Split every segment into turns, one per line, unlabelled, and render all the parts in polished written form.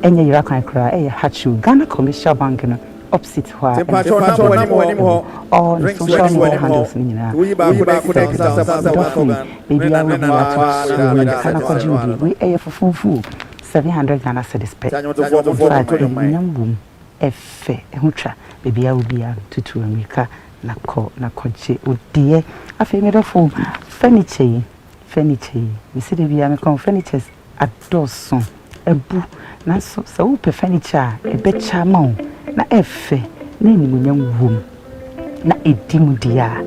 Enya yira kan kra Hachu Ghana Commercial Bank no opposite ho on social media handles ni na baby I will be at kana kwa judi we fufu 700 Ghana cedis pe nyambum efe ehutwa baby I will be tutu America na koje odie afi medofo furniture we see the bia me come furnitures adoson ebu na so wo pe furniture e be chama na efe na nimunyam wom na edimu dia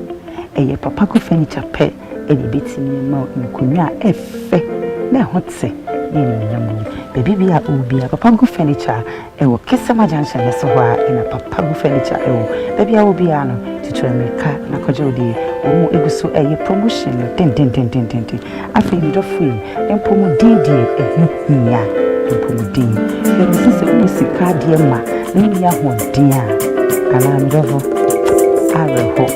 eye papa go furniture pe e betimi ma nkunwa efe na hotse ni nimunyam wom baby bia obia papa go furniture e wo kesama junction ne so wa ina papa go furniture e wo baby obia no tutu America na koje odi omo eguso eye promotion den afi mi do free empomu didi ehia empomu didi e mi se mi sika de ma ni ya hodia ana mi do areho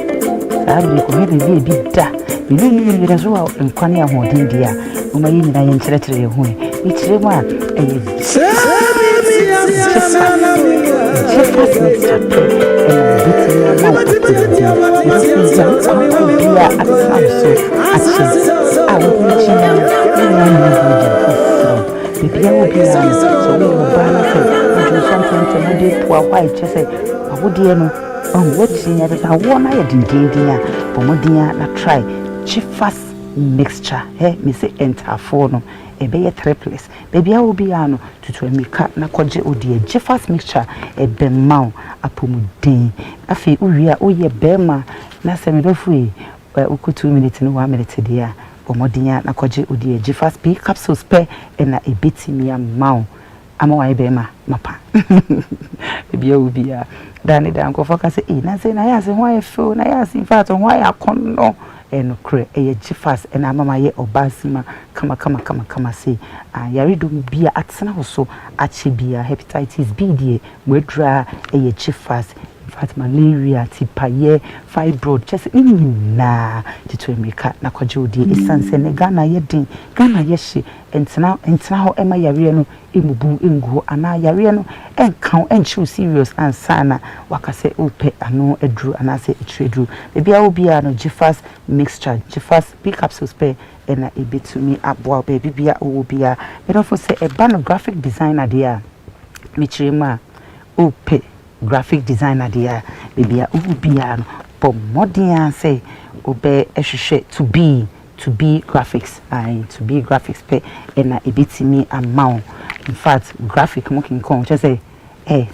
sabi ko me bi da mi rezo a nkwane ahoden dia o ma yi nyina ye nkyerɛkyerɛ ye ho e kyerɛ mu a mixture me say enter no e be ye triplets baby I will be ano tutu America na koje odi jeffas mixture e be maw apomuden afi uwia oye bema na se me dofu uku 2 minutes no 1 minute dia omodin na koje odi jeffas p capsules pe na e betimi maw ama wa bema mapa baby I will be dani dan ko focus na say na ya se ho e feel na ya se in fact ho ya kono eno kre eye jifas ena mama ye obasima kama say yare do bia atena ho so ache bia hepatitis B die mwedra eye jifas in fact malaria tipaye fibroid just na titu America na kwaje odi esanse ne Ghana ye din Ghana ye hye entena ho ema yare no emubu engu ana yare no enkan enchu serious ansana wakase ope ano edru ana se etredru bebia obia no jifas mixture jifas pick capsules pe na ebetumi aboa baby bia obia me don't for say a ban graphic designer there me chirema ope graphic designer there bebia obia no but modern say obe ehwehwe to be graphics to be graphics pe na ebetimi amount in fact graphic mo kin kon just say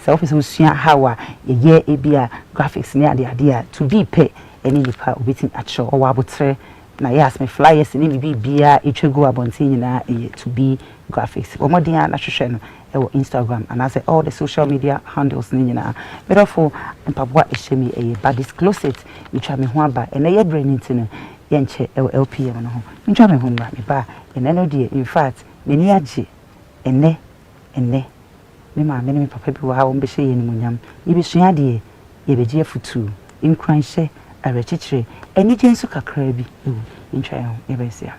self is sua how ye ebia graphics ne ade to be pe any nipa obetin acho o wabotre na yes me flyers ni bibia etwego abontin nyina to be graphics omodin na hwehwe no e Instagram and I say all the social media handles ni nyina therefore mpabwa ehemi but disclose it you try me ho aba and ye branding tin yenche LPM no ho ntwa me ho mra me ba ene no de in fact meni age ene me ma me papa bi wa wo mbe hye yeni munyam ibi sua de ye beje futu inkran hye arechichire eni jensu kakra bi ntwa ho ye be sia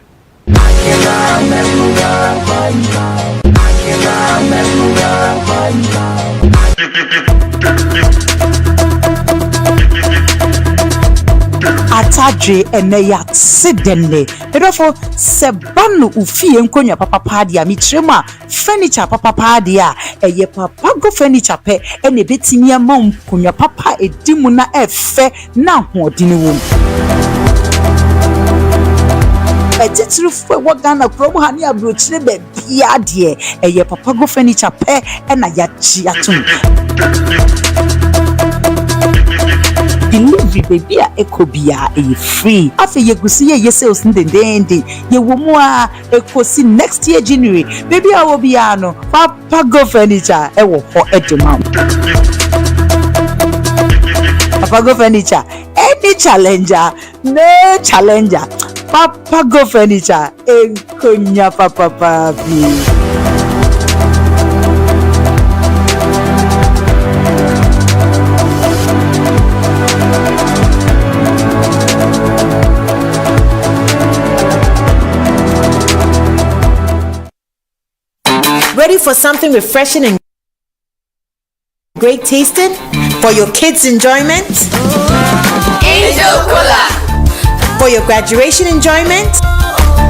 atadwe eneya sidenne therefore sebanu ufie nkonya papa padia mi trema furniture papa padia eye papa go furniture pe ene betimi ama nkonya papa edimu na efe na hodini wom etitru fo wagana promo hani abrochire be bia de eye papa go furniture pe ena ya chi atum delivery baby ekobia free afi yegusi ye sales ndendende ye womu a ekosi next year January baby awobia no papa go furniture e wo ho edema papa go furniture any challenger no challenger papa go furniture enkonya papa papi.
for something refreshing and great tasting for your kids' enjoyment?
Angel Cola.
For your graduation enjoyment?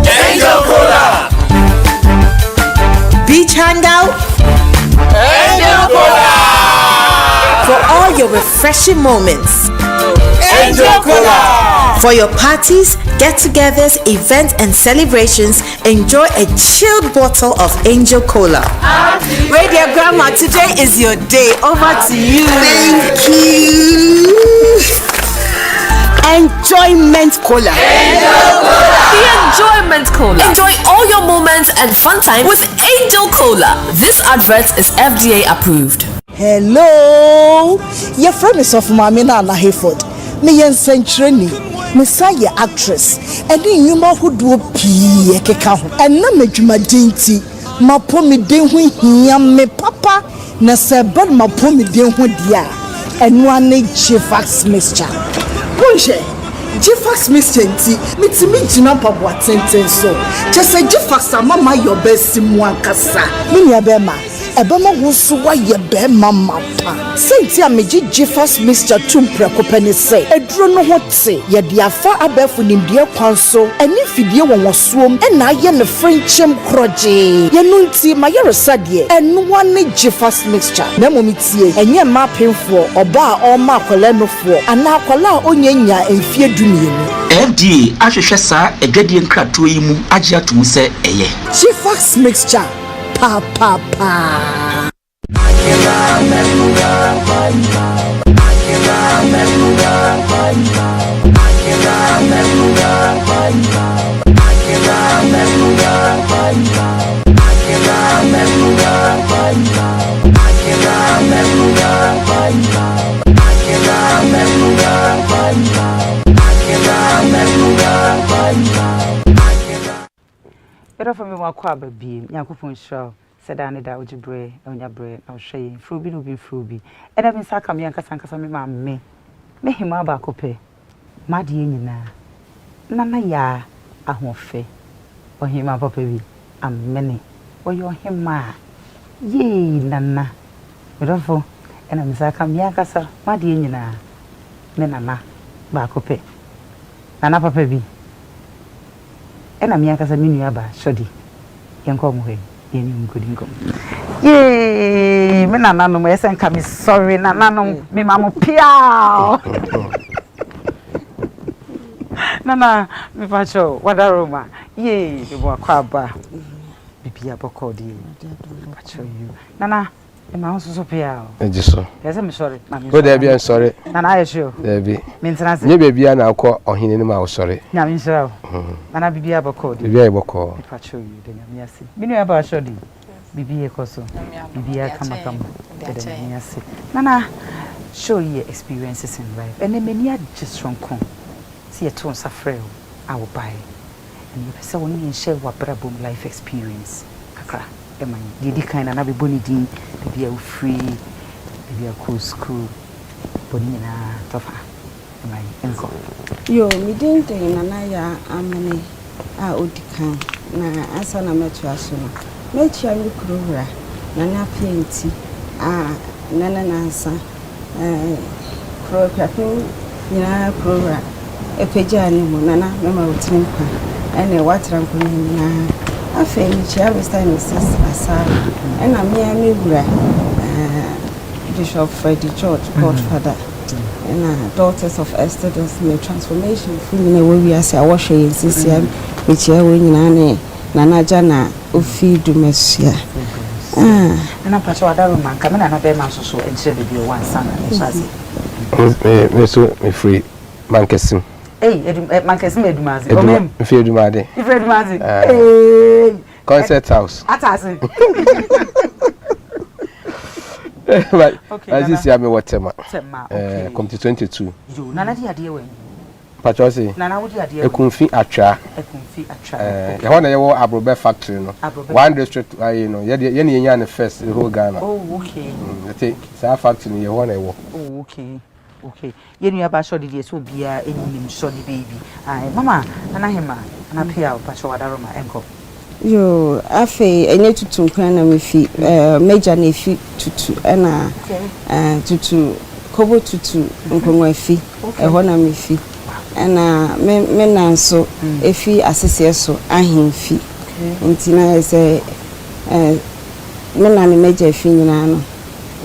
Angel Cola.
Beach hangout?
Angel Cola.
For all your refreshing moments?
Angel Cola.
For your parties, get-togethers, events, and celebrations, enjoy a chilled bottle of Angel Cola. Radio Grandma, today is your day. Over to you.
Thank you. Enjoyment Cola.
Angel Cola.
The Enjoyment Cola. Enjoy all your moments and fun time with Angel Cola. This advert is FDA approved.
Hello. Your friend is of Mamina and Hayford. Me yen Century. Messiah actress. And then you ma who do pee keka ho. And na me dwuma dinti. Ma po me den ho hia me papa. Na se bad ma po me den ho dia. Eno ane Jifax mixture. Bonje. Jifax mixture nti mitimi gina pabo atenten so. Chese Jifax amama your best mu ankasa. Me nia be ma. Ebema wusu wa ye be mama pa. Senti ameji Jifax mixture tumpreko pene se. Edro no ho te ye de afa abefu nimdie kwanso. Eni fidie won suom e na ye ne frinchem kroje. Ye no nti ma ye resade. Enu wane Jifax mixture. Na momitie enye ma penfo oba a o ma akwala nofo. Ana akwala onyanya emfie dumienu.
FDA ahwehwe saa edwadie nkrato yi mu agye atum se eye.
Jifax mixture. Pa pa pa.
Better for me, my quabba beam, Yakupon show, said Annie that would you bray, on your bread, or shame, Fruby will be Fruby. And I've been Sakam Yanka Sankasami, me. Make him about cope. Maddy, Nana ya, a home fe. Or him about baby, and many. Or you're him, ma. Yea, Nana. Beautiful, and I'm Sakam Yankasa, Maddy, Nana, Bacope. Nana papa bi. Ena mi akasa minu aba shodi. Yenko mo he. Yeni mgodingo. Yee, me nana no mo esen ka mi sorry nana no me mamo pia. Nana me pacho wadaroma. Yee, me bo akwa aba. Bibi aboko di. Pacho you. Nana e ma so pia.
Ejiso.
Yesa me sorry.
Go there be sorry.
Nana I sure.
There be.
Maintenance.
Nye baby na akọ ohine ni ma sorry.
Na me sure. Nana bibi aboko di.
Bibi aboko.
Pacho you de nyame ase. Minu aba shodi. Bibi ekoso. Bibi akama. De nyame ase. Nana show your experiences in life. And many are just from con. See a tone safrel. I will buy. And you say when you share what brabum life experience. Kakra. Emma, didi kind and I be bonny din. Bibi a free. Bibi a cool school. Bonny na tofa. Emma, enko.
Yo, me didn't think Naya amane a odikan na asa na metu asuna. Metu ayi kurura Nana plenty nana nansa kuro kwapin nyina kurura epeja ni mu nana mema wotini kwa ene watran ko nyina afa ni chia Mr. and Mrs. Asara ena me wura Bishop Freddie George Godfather and daughters of Esther does me transformation from the way we are say wash in CCM which are winning Nana Jana Ufi Dumesia.
And I'm Pacho Adaruma, coming and a bear so and shall be one son.
Me free Mankesim.
Hey, Mankesim Edumazi.
If you do my day.
If Edumazi.
Concert house.
Atasi.
Right. As you see, I'm a what tema. Come to 22.
You, Nana, dear way.
Patrosi.
Nana, would you dear?
A confi atra.
A confi atra.
The one I wore Abrobe factory. No. One district, you know, Yenny first, the whole Ghana.
Oh, okay.
I think it's our factory, you want I walk.
Oh, okay. Okay. Yenny about shoddy days will be a shoddy baby. Mamma, and I am and I pay out Pacho Adaroma, Enko.
Yo, afe enye tutu kran na me fi major na fi tutu na tutu kobo tutu nkonwa fi ho na me fi na me na nso efi asese so ahin fi nti na say me na me major fi nyina no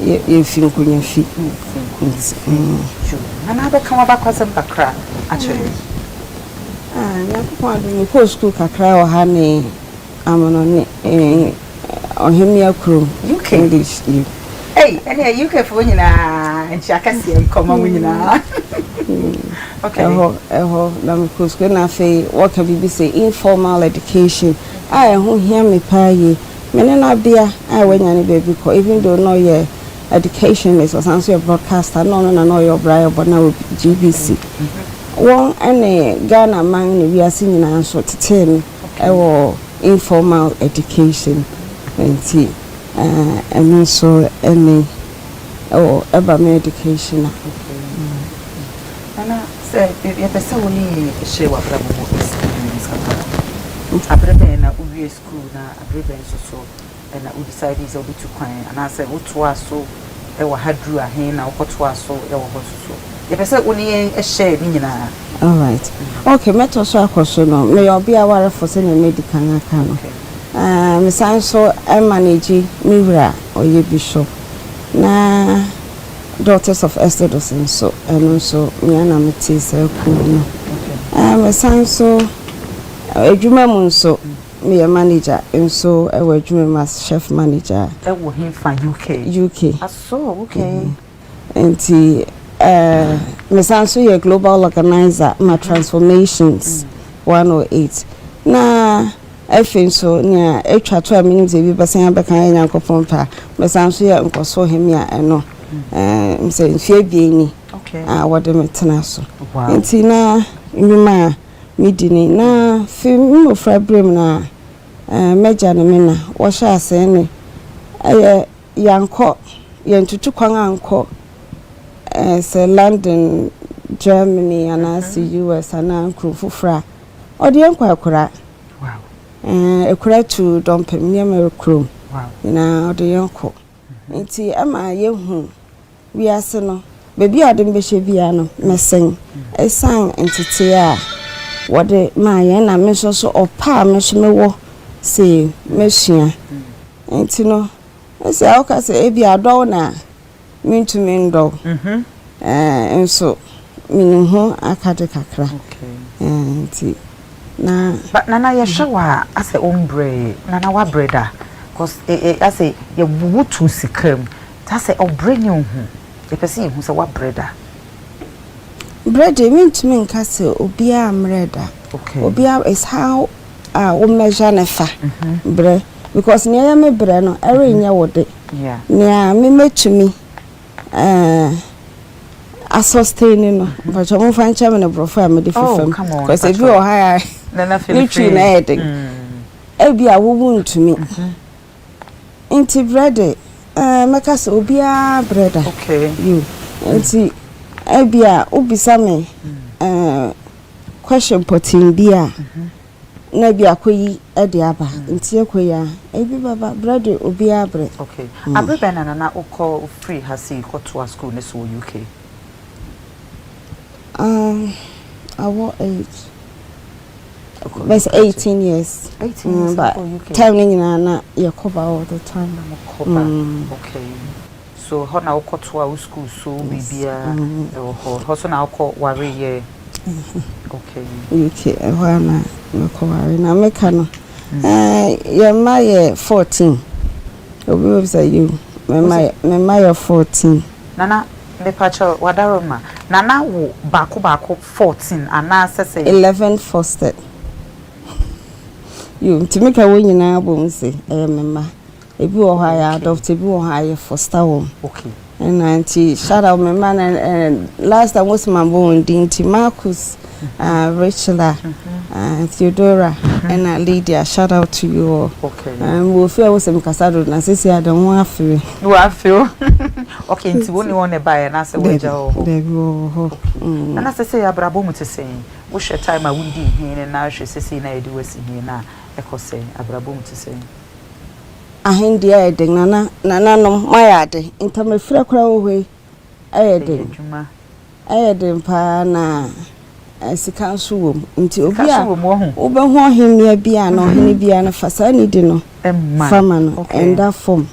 ye fi nkonwa fi
na be kan ba kwasem bakra actually
ya kwa do ko school kakra o ha ne amono ne ohemia kro
UK
English
hey any UK for nyina nchi akase ikoma mu nyina okay
eho na ko school na fe what can be say informal education ho hia me paaye mene na bia wanya ne baby ko even though no ye education is was answer broadcaster no your brother but now GBC one ene Ghana man ne wi ase nyina so tete no ewo informal education enti and so any eba me education
ana say you pesa woni she wa bra mo abrebe na uwie school na abrebe so na we decide is obi to kwan ana say woto aso ewa hadru ahen na wokoto aso ewa boso you pesa woni share ni nyina.
All right. Okay, meto so akoso no. Me obi aware for say na medical aka no. Me san so manage miwra oye bishop. Na Daughters of Exodus so and so me na meti say ku no. Me san so adwuma mu so me manager so e wa adwuma mas chef manager.
E wo him fa UK.
So okay. Enti me sanso ye global organizer ma transformations 108 na efin so nia etwa to amini ze bi besan abeka yankopon pa me sanso ye nkoso hemia eno mse mfie bieni wode metena so enti na nyuma midini na fi mo frabrem na meja ne mena wo sha ase ne yanko yentutu kwan anko say London, Germany, and I see US and I crew for fra. Or the uncle cry. Wow. A cry to dump me a crew. Wow. You know, the uncle. It's am I young? We are no. Baby, I didn't be Shaviano, messing. A sang into tear. What the my and I miss also or pa miss me wo say, Monsieur. And you know, I say, how can say, be a donor? Mean to mean dog. And so meaning ho akade kakra. Okay. Na
but nana ya shawa as a ombre nana wa breda cause I say you wutu sikam ta say obrenya hu e pese hu say wa breda
bread mean to mean ka say obia amreda. Okay. Obia is how we measure na fa bre because near me bre no every nya wode. Yeah. Near me metumi a sustaining no but you won't find chairman of profile me different because if you are higher na feel free na heading e bia wo won to me inti bread make us obia bread. Okay. You inti e bia obisa me question potting bia na bia koyi e de aba inti ekoya e bi baba bread obia bread.
Okay. Abrebe na ukọ free hasi go to school ne so UK.
Our age. That's 18 years.
18 years
but
UK.
Time na you cover all the time.
Okay. So how na ukọ to school so bibia ho so na ukọ ware ye. Okay.
UK na ware na make no. Your my 14. Obi will say you. My 14.
Nana me pacho wadaroma. Nana wo baako 14 ana say
11 fostered. You to make a win na bo say mema. Ebi wo ha ya adopt ebi wo ha ya foster wo. Okay. And auntie shout out my man and last time was my born Dinty Marcus, Rachel, Theodora, and Lydia. Shout out to you all. Okay. And we'll feel some casado. I say I don't want to feel.
You are feel. Okay, it's only one buy and I say wage. And as I say, Abrabo to say, wish a time I would be here and now she says, I do as in here now. ekose abrabom to say
ahindi ayeden nana no mayade intamefira kura wo hwe ayeden
adwuma
ayeden pa na sika nso wom nti obi a obehu ohimia bia na ohini bia na fasa ni di no fama no enda form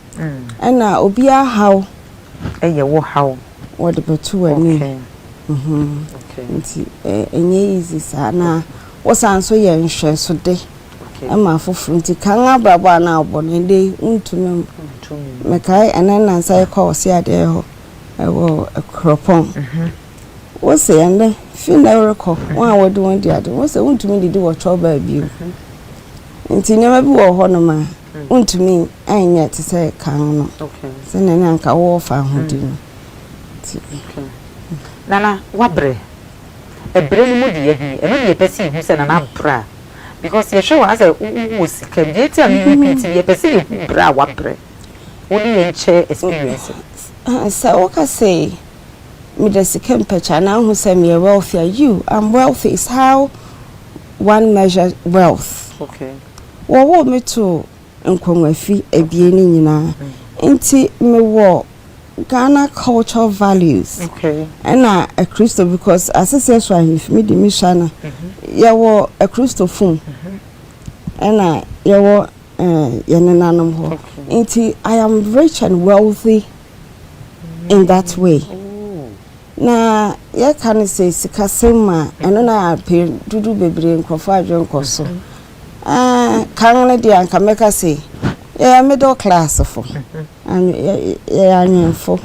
na obi a haw
eye wo haw
wo de betu ani nti enye easy sa na wo sanso ye nhwe so de ama fofu nti kan abrabo na obo no de ntumi mekai enana sai ko se ade ho ewo akropon wo se ende fina reko wa wodi won di ade wo se ntumi didi wo choba bi nti nyama bi wo ho no ma ntumi anya te se kan no se nana nka wo fa ho di no
nana wabre ebre ni mu di ye hi eno ye pesi hu se nana bra because ye show as a wo sika bi eti am repeat ye pesi bra wabre only ye che experience
so what I say me the second picture now who say me wealthy you I'm wealthy is how one measures wealth wo me to nkonwafi ebie ni nyina nti me wo Ghana cultural values and a Christo because as I say so if me the mishana yawo a Christo phone and yawo yenanam ho nti I am rich and wealthy in that way na ya can say sikasema eno na pe dudu bebre nkrofo adwen koso kan na dia nka meka say middle class for and anyenfo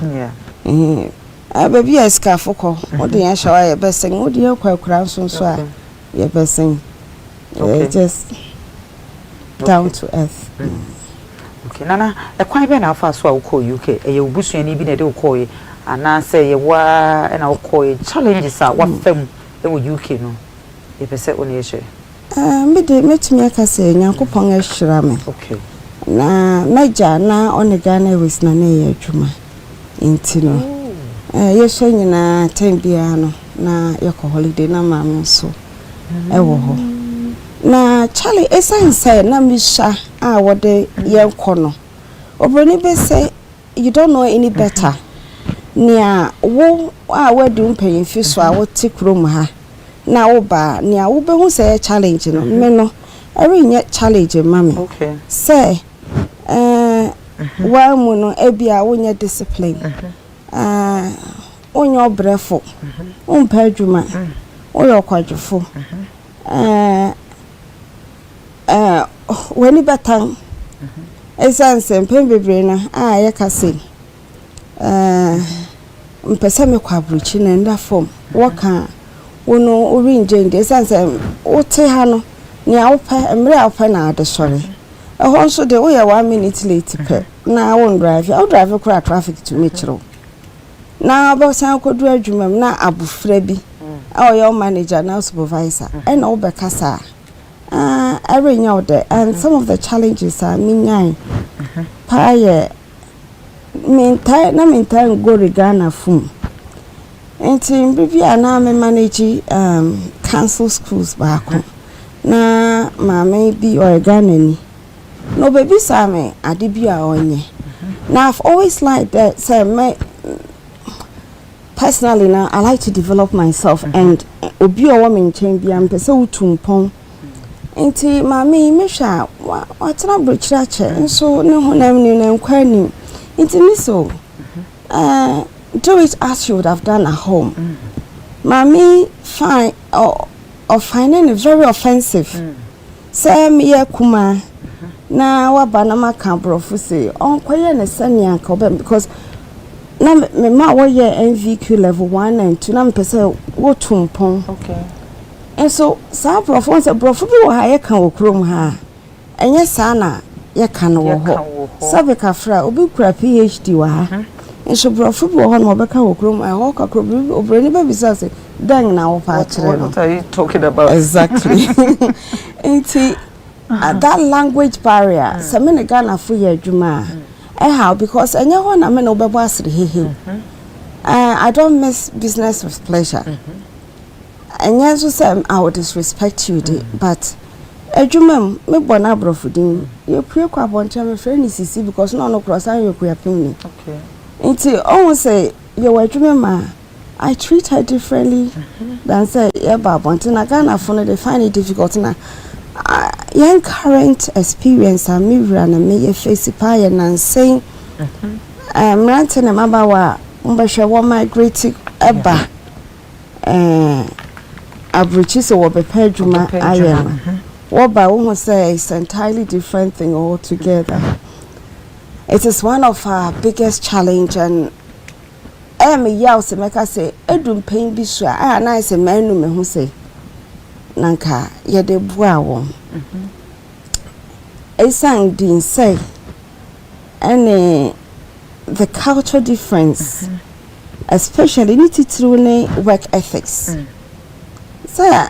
baby eska foko o de yan shawa ye besen o de yakwa so a ye besen just down to earth
okay nana e kwan be na afa so a uko UK e ye obusuani bi na de uko ye ana say ye wa na uko ye challenges a wa fam e wo UK no ye pese o na ye hye
me de metumi aka say nyankopon a hira me
okay
na meja na onegana wis na na adwuma nti no yeso nyina tambia no na yeko holiday na maame so ewo ho na Charlie essence na misha a wode yenko no obroni be say you don't know any better nia wo a wadi mpanyimfi so a wote krom ha na wo ba nia wo be hu say challenge no me no every nye challenge mama
okay
say wa mu no ebia wonya discipline onyo obrefo umpa adwuma oyo kwadwefo wani batan essence pembebre na ye kase mpese me kwabruchi na nda form woka wono orinje ndi essence wote ha no ni awpa emre awpa na adesore ehon so de wo ye 1 minute late pe na won drive I drive kura traffic to metro na abosan kodu adwuma na abufra bi your manager now supervisor and all bekasa every now there and some of the challenges are minyan paye meantime go Ghana fum enti bibia na me manage council schools back na mama bi Ghana no baby same adibia onye now I've always liked that say me personally now I like to develop myself and obi o woman chen bia mpese utumpon enti mama me hwa watena brochira che nso ne honam ni na nkwani enti me so do it as you would have done at home mama fine or finding it very offensive say me yakuma na waba na maka brofu say onkoye ne sane anka oba because na me ma wo ye NVQ level 1 and 2 na mpese wo tumpon
okay
and so sa brofu say brofu bi wo ha ye kan wo krom ha enye sa na ye kan wo ho sabe ka fra obi kura PhD wa ha and so brofu bi wo ho na obeka wo krom I ho ka krom obrani ba bisa say dan na wo pa kire no
what are you talking about
exactly that language barrier so me ne Ghana fo ye adwuma how because enya ho na me no bebo asre hehe I don't miss business with pleasure enya so say I would disrespect you but Ejumem me bona brofudin. You pray kwa boncha me friend is see because no cross and you kwa pin.
Okay.
Nti on say you ejumema I treat her differently than say yeah babonti na Ghana for no they find it difficult na young current experience and me run and me face pa ya nan saying ranting na mabawa mbahwe wo migrate eba abruchi so wo bepa adwuma ayema wo ba wo say it's entirely different thing altogether. It is one of our biggest challenge and me yaw se meka say edum pain bi so a na say manu me hu say nanka ye de bua wo esan din say any the culture difference especially ni titru ne work ethics say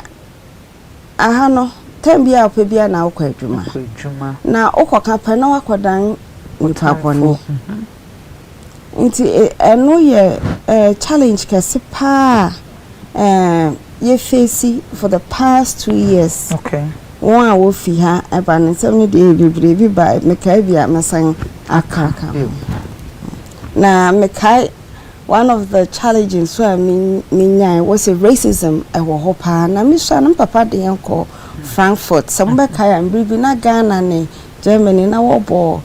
aha no tambia opebia na akwa adwuma na okoka pa na wakodan nipa boni nti eno ye challenge kese pa ye face for the past 2 years.
Okay.
One a wo fi ha eba ne sem ne de bebrebe ba mekai bia masan akaka. Na mekai one of the challenges so me was a racism e wo ho pa na me so na papa de enko Frankfurt some be kai am bribi na Ghana ne Germany na wo bo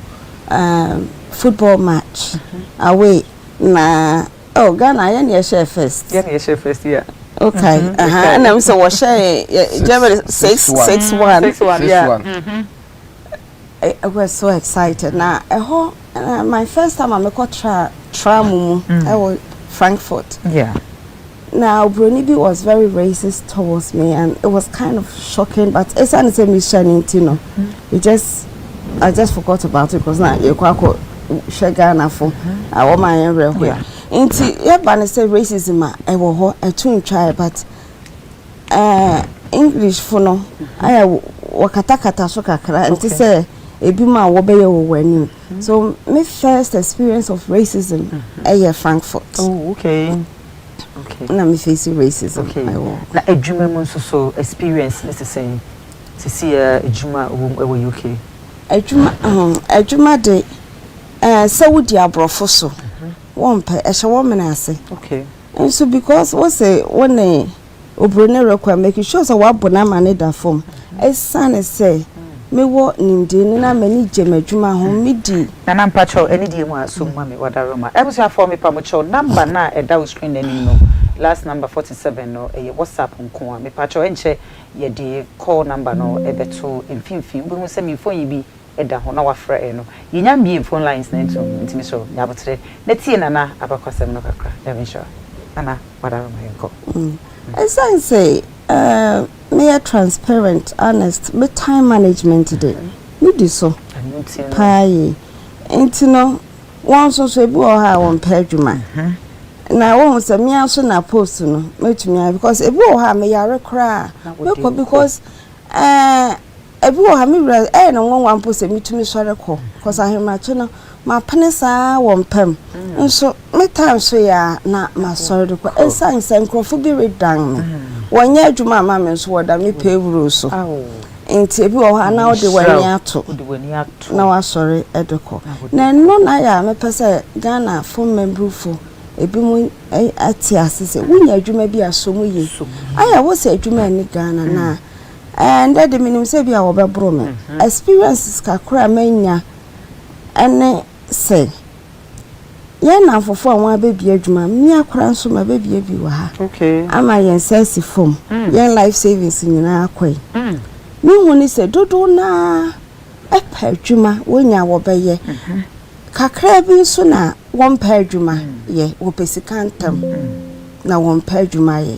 football match away na oh Ghana ya ne share first yeah okay and I'm so was share Germany 6-1 yeah I was so excited now my first time I got tramumu I was Frankfurt
yeah
now Brunibi was very racist towards me and it was kind of shocking but it's an mission I just forgot about it because now you kwako Shagana for our my area where inti yeba say racism I wo ho etun try but English for no I wakatakata so kakra inti say ebi ma wo be ye wo wani so my first experience of racism Frankfurt.
Oh okay
na me face racism
okay na adwuma mu so experience necessary to see adwuma wo UK
adwuma de Saudi abrofo so won pe ehye wo menase
okay
and so because what say when obrone require make sure so wa bona mane da form esan say me wo nimde na mani jemadwuma ho medi
na mpacho eni die mu aso ma me wadaroma ebusia for me pamocho number na e da screen ani no last number 47 no e WhatsApp nko a me pacho enche ye de call number no e beto mfimfim bu se me phone bi eda ho na wafra no yinya mbie phone lines na nto ntimi so ya botre na tie na abakwasem no kakra ya sure ana wadaroma yenko
as I say me are transparent honest me time management today me do so pai intino one so so ebu o ha won pedwuma na won se me aso na post no metumi because ebu o ha me yare kra because ebu o ha me na won one post metumi sore ko because ahemache no ma penesa won pem nso me time so ya na ma sore ko ensan senkrofo bi redan me wonya adwuma ma me nso woda me pay euro so enti ebi wo ha na wo de wani ato na wa sore edeko na no na ya me pese Ghana phone member fo ebi mu ati asese wonya adwuma bi asomu ye aya wo se adwuma ni Ghana na and that the minimum say bia wo be bro me experiences kakra manya ene say ye na fofo anwa bebi adwuma mi akora nso ma bebi bi wa ha
okay
ama yen sense form yen life savings nyina akwai mi huni se dodo na epa adwuma wonya wo beye kakra bi nso na won pa adwuma ye wo pesikantam na won pa adwuma ye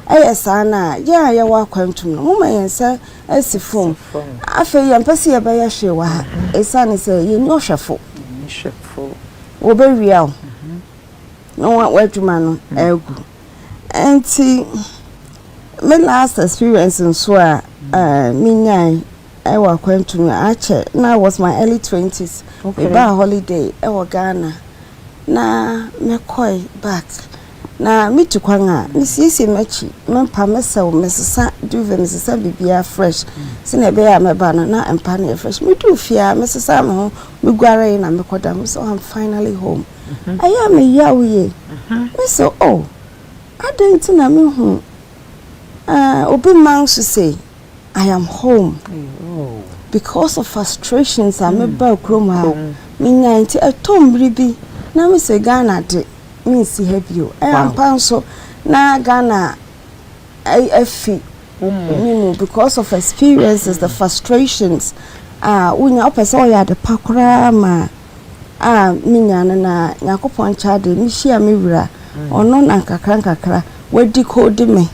ayesa na ye wa kwantum no mo yen se asi form afa yen pese ye beye hwe wa ha esa ne se ye ni ohwefo wo be wiao no wa adwuma no egu enti my last experience in so me nyai I wa kwantum ache na was my early 20s we ba holiday e wo Ghana na me koi back na mitu kwanga misisi mechi mempa mesew mesesa duve mesesa bibia fresh sine be ya meba na empa na fresh mitu fia mesesa me ho miguare na mekoda so I'm finally home aya me yawo me so oh adenti na me hu obi man so say I am home because of frustrations I meba krom ha me nyanti atombri bi na me say Ghana de me see hebio am panso na Ghana I feel because of experiences the frustrations unya opese oya de pakura ma minya na yakopon chade mi hia me wura ono na nkakra wadi code me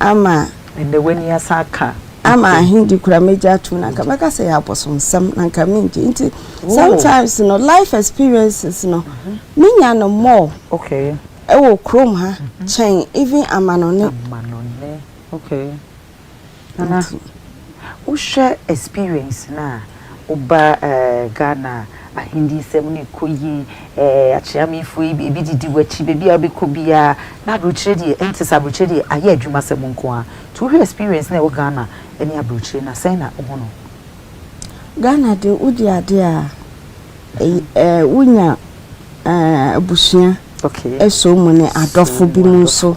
ama
ende weni asaka
ama hindi kura meja tu na kamaka say abosom sam na kaminji nti sometimes you know life experiences you know minya no more
okay
ewo krom ha chain even amanone
okay nana who share experience na oba Ghana ahindi sem ne koyi achiami fu ebi didi wachi bebi abekobia na abrochire de entisa abrochire de aye adwuma sem nko a to her experience na wo Ghana eni abrochire na sen na ohono
Ghana de udi ade a wunya abusua
okay
eso mu ne adofo bi mu so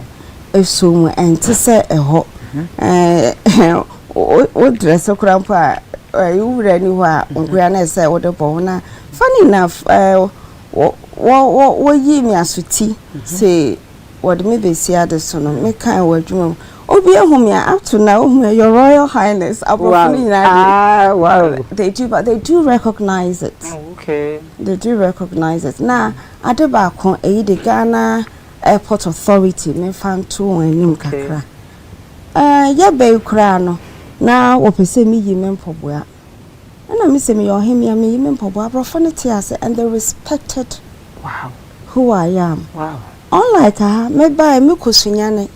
eso mu entise eho o dress krampa you ready wa ngua na say wo de bo na funny enough wo yi mi asuti say what me be see ade so no me kan wa dwuma obi ehum ya up to now your royal highness wow they do recognize it
okay
they do recognize it na ade ba kon the Ghana Airport Authority me fan to enim kakra ya be kura no na wo pese mi yi mempoboa na me say me your him ya me yi mempoboa profanity as and they respected who I am unlike me buy me kosunyane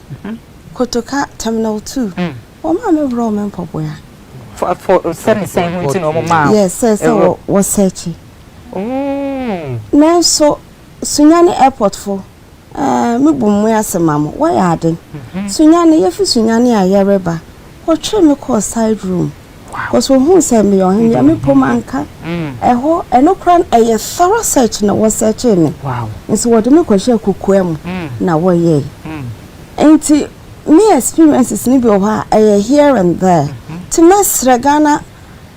kotoka terminal 2 o ma me bro mempoboa
for same thing no ma
yes so was searching na so sunyane airport for me bum we asemamo why aden sunyane yefi sunyane ayereba watch me call side room because who say me on him me pomanka eho eno kran eye thorough search na was searching me so what me kwahye kokoam na wo ye enti me experiences ni bi o ha here and there to mesre Ghana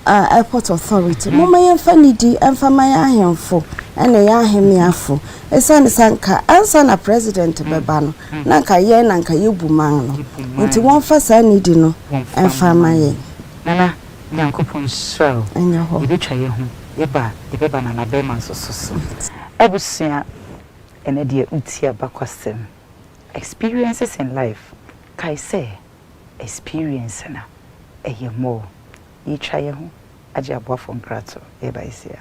Airport Authority mama yemfa nidi emfa maya ahemfo ene ya ahemiafo esane sanka ansa na president beba no nanka ye nanka yebuman no nti won fa sa nidi no emfa maye
nana yankopon show
enyeho
yebetwa ye hu yeba na be man so ebusia ene de utia bakwasem experiences in life kai say experience na eye more yi twa ye hu aje aboafo nkrato yeba isia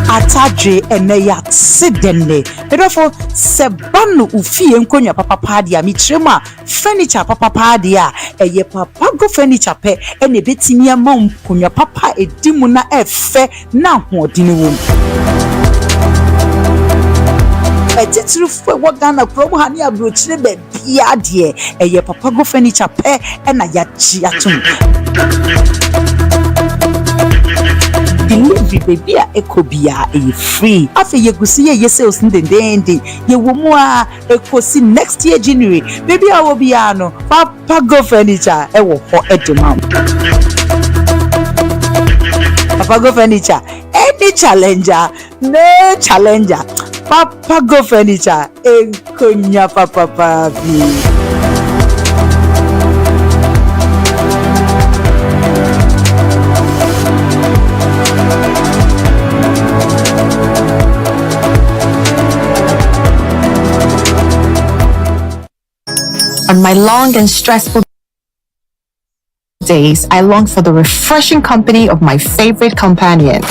Atadwe eneya sidenne therefore sebanu ufie nkonya papa dia mitrema furniture papa dia eye papa go furniture pe ene betimi ama nkonya papa edimu na efe na hodini wom etitru fwe wo Ghana probo hani abrochire be bia de eye papa go furniture pe ena ya chi atum delivery baby a ekobia e free afi yegusi ye sales ndendende ye womu a ekosi next year January baby a wo bia no papa go furniture e wo ho edema papa go furniture any challenger no challenger papa go furniture enkonya papa papi.
On my long and stressful days, I long for the refreshing company of my favorite companion.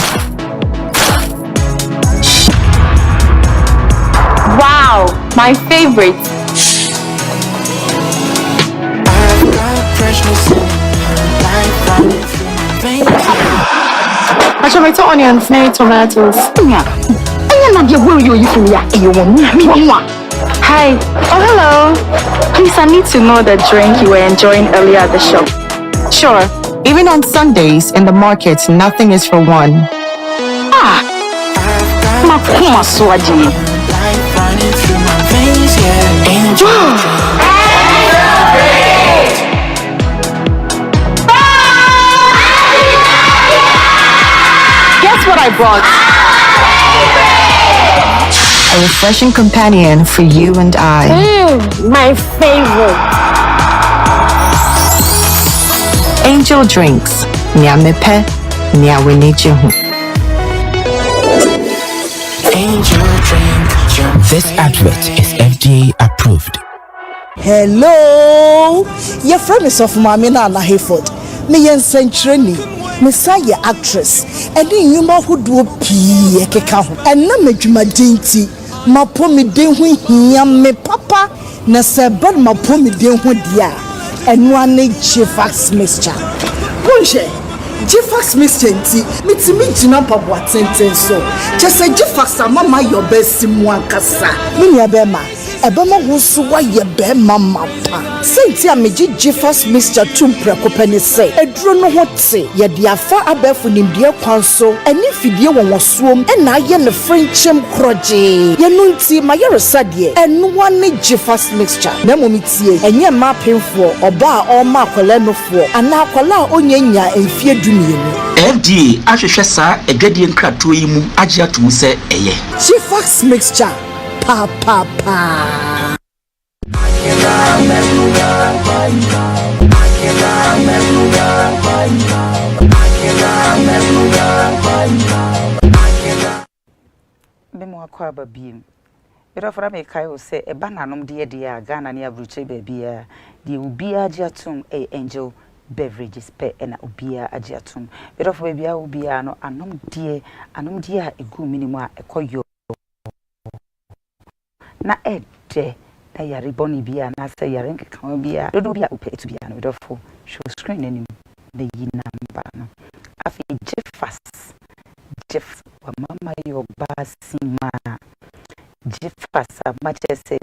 Wow, my favorite.
I've got freshness
tomato onions, no tomatoes. Hi. Oh, hello. Please, I need to know the drink you were enjoying earlier at the shop.
Sure. Even on Sundays in the market, nothing is for one.
Guess what I brought?
A refreshing companion for you and I.
My favorite.
Angel Drinks. Nyamepe, nyawenijehu.
Angel Drink.
This advert is FDA approved.
Hello, your friend is of Mamina and Hayford. Me and Century, Messiah actress, and then you know who do pee a cacao, and no make my dainty. Ma pomi den hu hia me papa na seben ma pomi den hu dia enu ane Jifax mixture bonje Jifax mixture nti mitimi gina pabo atenten so chese Jifax amama your best mu akasa me ya be ma ebema wo so wa ye be mama pa senti ameji Jifax mixture tumpreko pani say eduro no ho te ye dia afa abefu nimdie kwan so eni fidie won suom e na ye ne frenchem kroje ye no nti ma ye resade enu wane Jifax mixture na momitie enye ma penfo oba a o ma akwala nofo ana akwala onyanya emfie dumienu
FDA ahwehwe saa edwadie nkrato yi mu agye atum se eye
Jifax mixture pa pa pa
Bemo akwa babiem Bero fra me kai o se eba nanom de a Ghana ne abruche babia de ubia agiatum Angel beverages pe na ubia agiatum bero fra babia ubia no anom de a egu minimum a ekoyo na ede na yare boni bia na se yare nkan bia dodo bia upetu bia no bero fo show screen anim the yi number no afi Jeff wa mama yo basima Jifasa machese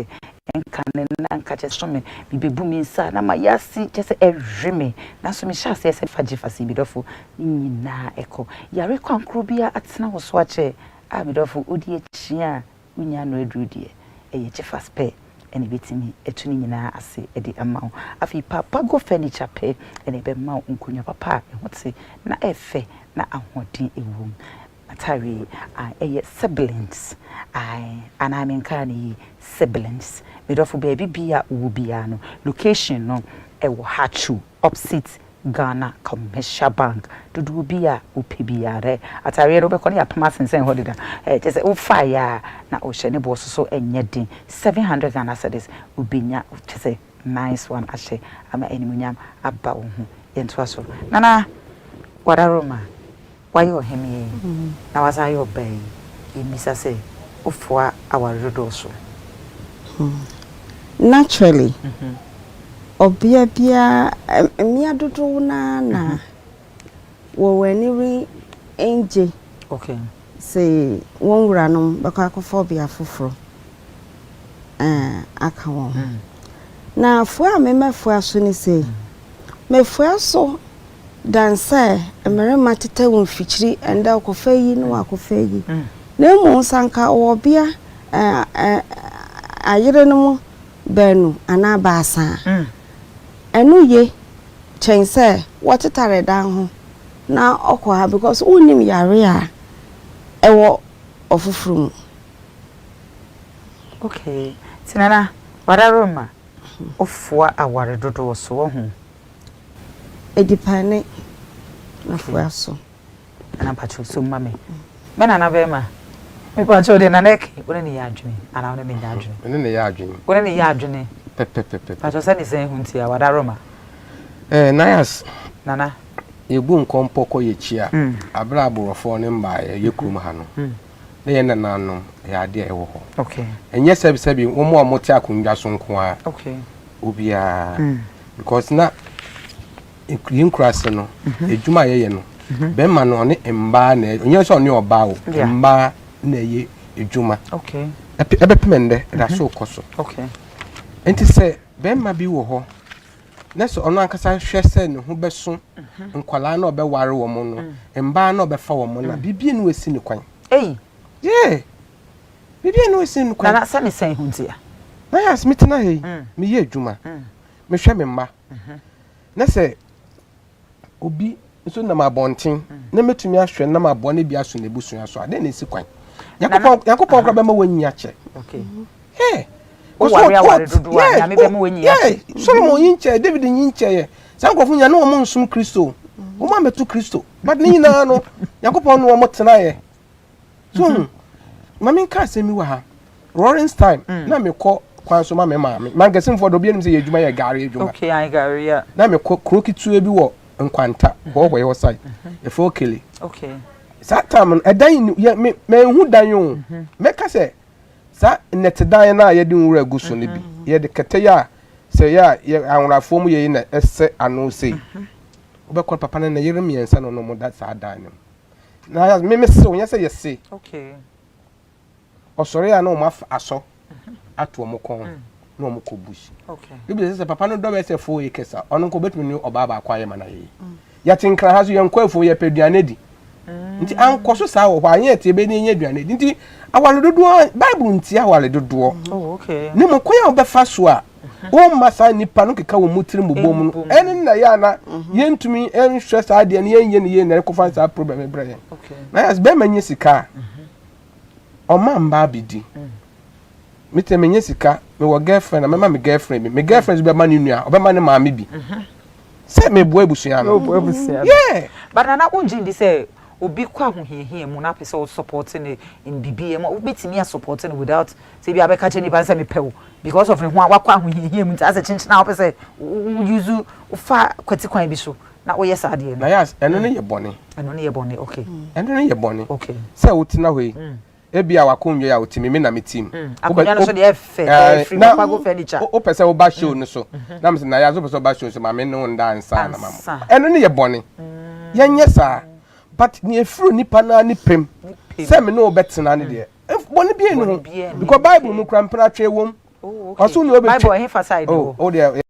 enkane na nkache some bibebu mi nsa na mayasi chese erime na so mi shase ese fa jifasi bidofo nyina eko yare kwankro bia atena wo so ache a bidofo odi echia unya no edrudie eye jifas pe ene betimi etuni nyina ase edi amawo afi papa go furniture pe ene be mawo nkunya papa ehote na efe na ahodin ewum atari siblings and I'm in Kani siblings midofo baby bia wo bia no location no ewo hachu opposite Ghana Commercial Bank dudu bia upebiare atari no be koni apama sensen hodida just o fire na o hye ne bo so enye din 700 Ghana cedis ubinya just nice one ashe ama animunyam aba wo hu yento aso nana wadaroma why you hemi na wasa yo bay imisa say ofwa awarodo so
naturally obia bia emia dodo na wo wani enje
okay
say won wura no baka akofo bia foforo aka won na afo a memefo aso ni say mefo aso danse emere matete won fichiri enda akofa yi no akofa yi na mu sanka obia ayire no benu ana baasa enu ye chense watetare dan ho na okwa because unim yare a ewo ofufuru
okay tinana wadaroma ofwa aware dodo so wo hu
edipane afwa so
ana pacho so mame mena na bema me pacho de na nek wona ni yadwene ana wona me yadwene
wona ni yadwene
wona ni yadwene
pepepepe
pacho se ni sen hunti a wadaroma
Nayas
nana
yebu nkompoko yechia abra aborofo ne mba yekrum ha no na ye nanano ya ade ewo ho
okay
enye sebi wo mo amoti akundwa so nko a
okay
obia because na yinkras no ejuma ye no bema no ne mba na onye so ne oba wo mba na ye ejuma
okay
ebe pemende da so koso
okay
enti se bema bi wo ho na so ono ankasa hwe se ne ho beso nkwala na obeware wo mo no mba na obefa wo mo na bibie no esi ne kwan yeah bibie no esi ne kwan
na se ne sen ho ntia
Nayas mitina he me ye ejuma me hwe me mma na se obi so na mabonten na metumi ahwe na mabone bi aso na ebusu aso ade na esi kwan yakopon kra be ma wanyi ache
okay
o wari dodo ya me be ma wanyi ache Solomon yinche David yinche ye sankofu nya na o mo nsum Kristo o ma metu Kristo but ni na no yakopon no mo tena ye so mami nka se mi wa ha Roaring's time na me ko kwan so ma me man gesim for do bi enim se ye ejuma ye gare ejuma
okay I gare ya
na me ko krokitu ebi wo nkwanta wo wo ye side e fo kele
okay
sa time edan me hu dan yo me ka se sa net dan na ye de nwura aguso ne bi ye de kete ya se ya anwrafo mu ye na ese ano sei obekọ papa na yere miensa no no mo da sa dan ne na me se wonya se ye se
okay
osore ya na o ma aso ato mo kon na o mo ko bush
okay
bibi se papa no do be se fo ye kesa ono ko betumi ni oba ba kwa ye mana ye ya tinkra ha so ye nkwa ye peduane di nti anko so sa wo hwa ye te be ni nya duane di nti awale dodo bible nti awale dodo
okay
ni mo ko ya obefa so a o masa nipa no keka wo mutiri mbobom no eni na ya na ye ntumi enhwe sa ade ne ye na ko fa sa problem bre
okay
na as be manye sika o ma mba bidi mete menye sika me wo girlfriend na me girlfriend me girlfriend be ma ni nua obema ne maame bi se me bo ebusuya no yeah
but na unji ndi se obi kwa hohiehie mu na pese o support ne in bibi em obetimi a support ne without say bi abeka che ni ba se me pewo because of ne ho akwa hohiehie mu ntase chinchina o pese use ufa kwati kwan bi so na o yes ade
na yes eno ne ye bone
okay
eno ne ye bone
okay
se utina hoi ebi a wakonyo ya utimi me na me team
akonya no so de efe free papa go furniture
o pese o ba show no so na me na ya so pese o ba show so ma me no nda nsa na mama eno ne ye bone yenye sa but ni efru nipa na ni pem se me no betena ne de bone bi enu because bible mu kra mpra twa ewom
oh okay bible he fa side
oh there